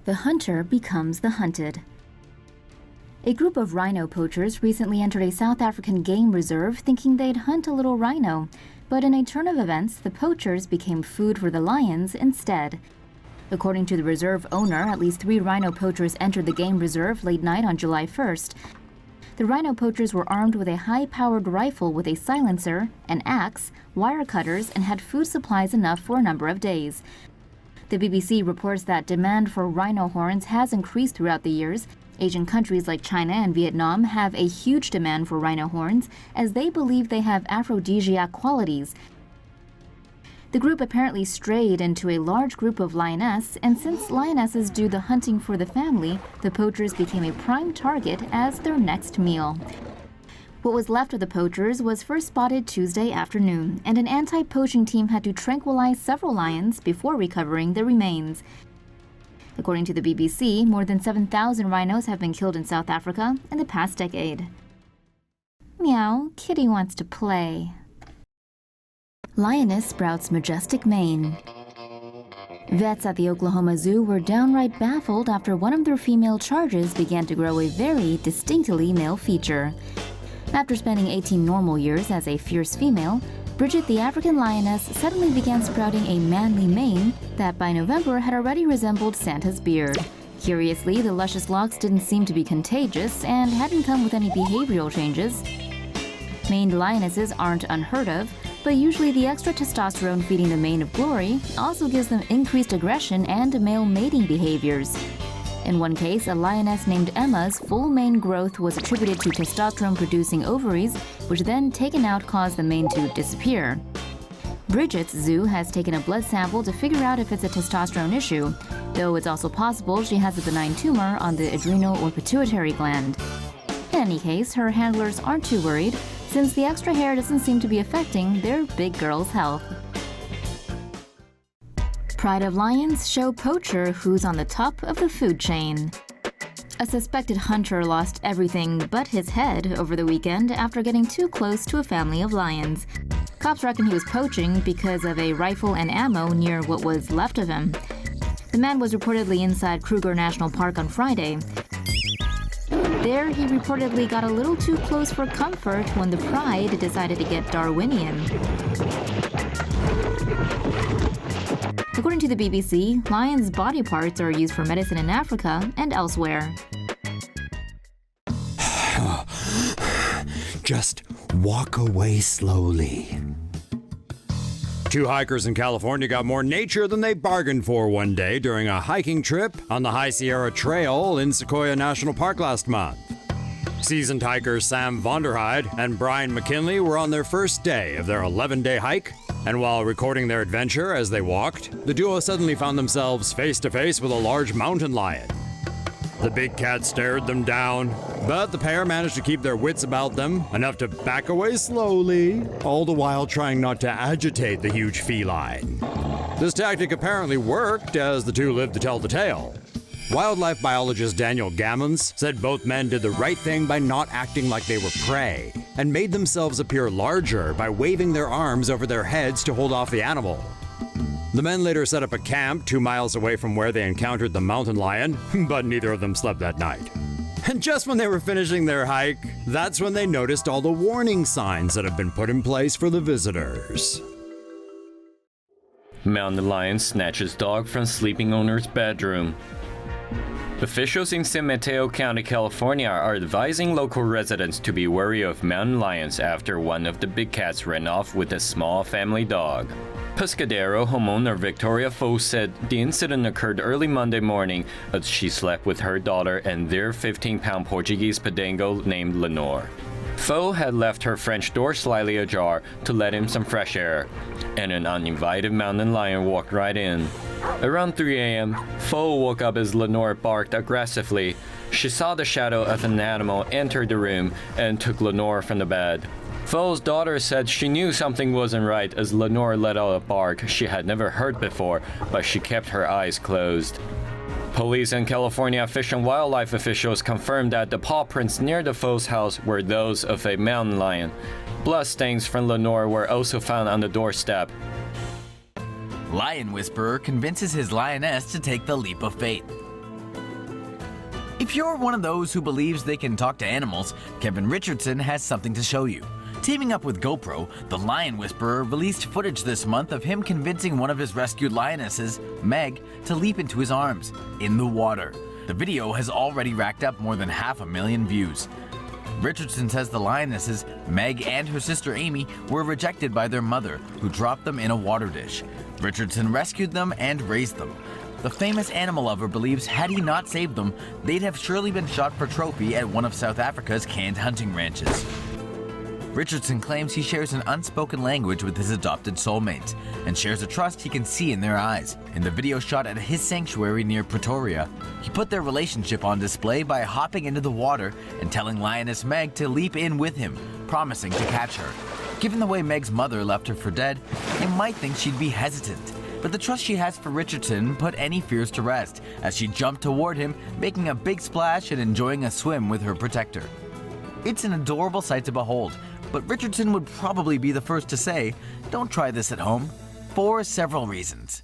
The hunter becomes the hunted. A group of rhino poachers recently entered a South African game reserve thinking they'd hunt a little rhino, but in a turn of events, the poachers became food for the lions instead. According to the reserve owner, at least 3 rhino poachers entered the game reserve late night on July 1st. The rhino poachers were armed with a high-powered rifle with a silencer, an axe, wire cutters, and had food supplies enough for a number of days. The BBC reports that demand for rhino horns has increased throughout the years. Asian countries like China and Vietnam have a huge demand for rhino horns as they believe they have aphrodisiac qualities. The group apparently strayed into a large group of lioness, and since lionesses do the hunting for the family, the poachers became a prime target as their next meal. What was left of the poachers was first spotted Tuesday afternoon, and an anti-poaching team had to tranquilize several lions before recovering the remains. According to the BBC, more than 7,000 rhinos have been killed in South Africa in the past decade. Meow, kitty wants to play. Lioness sprouts majestic mane. Vets at the Oklahoma Zoo were downright baffled after one of their female charges began to grow a very distinctly male feature. After spending 18 normal years as a fierce female, Bridget the African lioness suddenly began sprouting a manly mane that by November had already resembled Santa's beard. Curiously, the luscious locks didn't seem to be contagious and hadn't come with any behavioral changes. Maned lionesses aren't unheard of, but usually the extra testosterone feeding the mane of glory also gives them increased aggression and male mating behaviors. In one case, a lioness named Emma's full mane growth was attributed to testosterone-producing ovaries, which then taken out caused the mane to disappear. Bridget's zoo has taken a blood sample to figure out if it's a testosterone issue, though it's also possible she has a benign tumor on the adrenal or pituitary gland. In any case, her handlers aren't too worried, since the extra hair doesn't seem to be affecting their big girl's health. Pride of Lions show poacher who's on the top of the food chain. A suspected hunter lost everything but his head over the weekend after getting too close to a family of lions. Cops reckon he was poaching because of a rifle and ammo near what was left of him. The man was reportedly inside Kruger National Park on Friday. There, he reportedly got a little too close for comfort when the pride decided to get Darwinian. According to the BBC, lions' body parts are used for medicine in Africa and elsewhere. Just walk away slowly. 2 hikers in California got more nature than they bargained for one day during a hiking trip on the High Sierra Trail in Sequoia National Park last month. Seasoned hikers Sam Vonderheide and Brian McKinley were on their first day of their 11-day hike, and while recording their adventure as they walked, the duo suddenly found themselves face to face with a large mountain lion. The big cat stared them down, but the pair managed to keep their wits about them, enough to back away slowly, all the while trying not to agitate the huge feline. This tactic apparently worked, as the two lived to tell the tale. Wildlife biologist Daniel Gammons said both men did the right thing by not acting like they were prey, and made themselves appear larger by waving their arms over their heads to hold off the animal. The men later set up a camp 2 miles away from where they encountered the mountain lion, but neither of them slept that night. And just when they were finishing their hike, that's when they noticed all the warning signs that have been put in place for the visitors. Mountain lion snatches dog from sleeping owner's bedroom. Officials in San Mateo County, California are advising local residents to be wary of mountain lions after one of the big cats ran off with a small family dog. Pescadero homeowner Victoria Fo said the incident occurred early Monday morning as she slept with her daughter and their 15-pound Portuguese Podengo named Lenore. Fo had left her French door slightly ajar to let in some fresh air, and an uninvited mountain lion walked right in. Around 3 a.m., Fo woke up as Lenore barked aggressively. She saw the shadow of an animal enter the room and took Lenore from the bed. Fo's daughter said she knew something wasn't right as Lenore let out a bark she had never heard before, but she kept her eyes closed. Police and California Fish and Wildlife officials confirmed that the paw prints near the Fo's house were those of a mountain lion. Bloodstains from Lenore were also found on the doorstep. Lion whisperer convinces his lioness to take the leap of faith. If you're one of those who believes they can talk to animals, Kevin Richardson has something to show you. Teaming up with GoPro, the Lion Whisperer released footage this month of him convincing one of his rescued lionesses, Meg, to leap into his arms, in the water. The video has already racked up more than 500,000 views. Richardson says the lionesses, Meg and her sister Amy, were rejected by their mother, who dropped them in a water dish. Richardson rescued them and raised them. The famous animal lover believes had he not saved them, they'd have surely been shot for trophy at one of South Africa's canned hunting ranches. Richardson claims he shares an unspoken language with his adopted soulmates, and shares a trust he can see in their eyes. In the video shot at his sanctuary near Pretoria, he put their relationship on display by hopping into the water and telling lioness Meg to leap in with him, promising to catch her. Given the way Meg's mother left her for dead, you might think she'd be hesitant, but the trust she has for Richardson put any fears to rest as she jumped toward him, making a big splash and enjoying a swim with her protector. It's an adorable sight to behold, but Richardson would probably be the first to say, don't try this at home, for several reasons.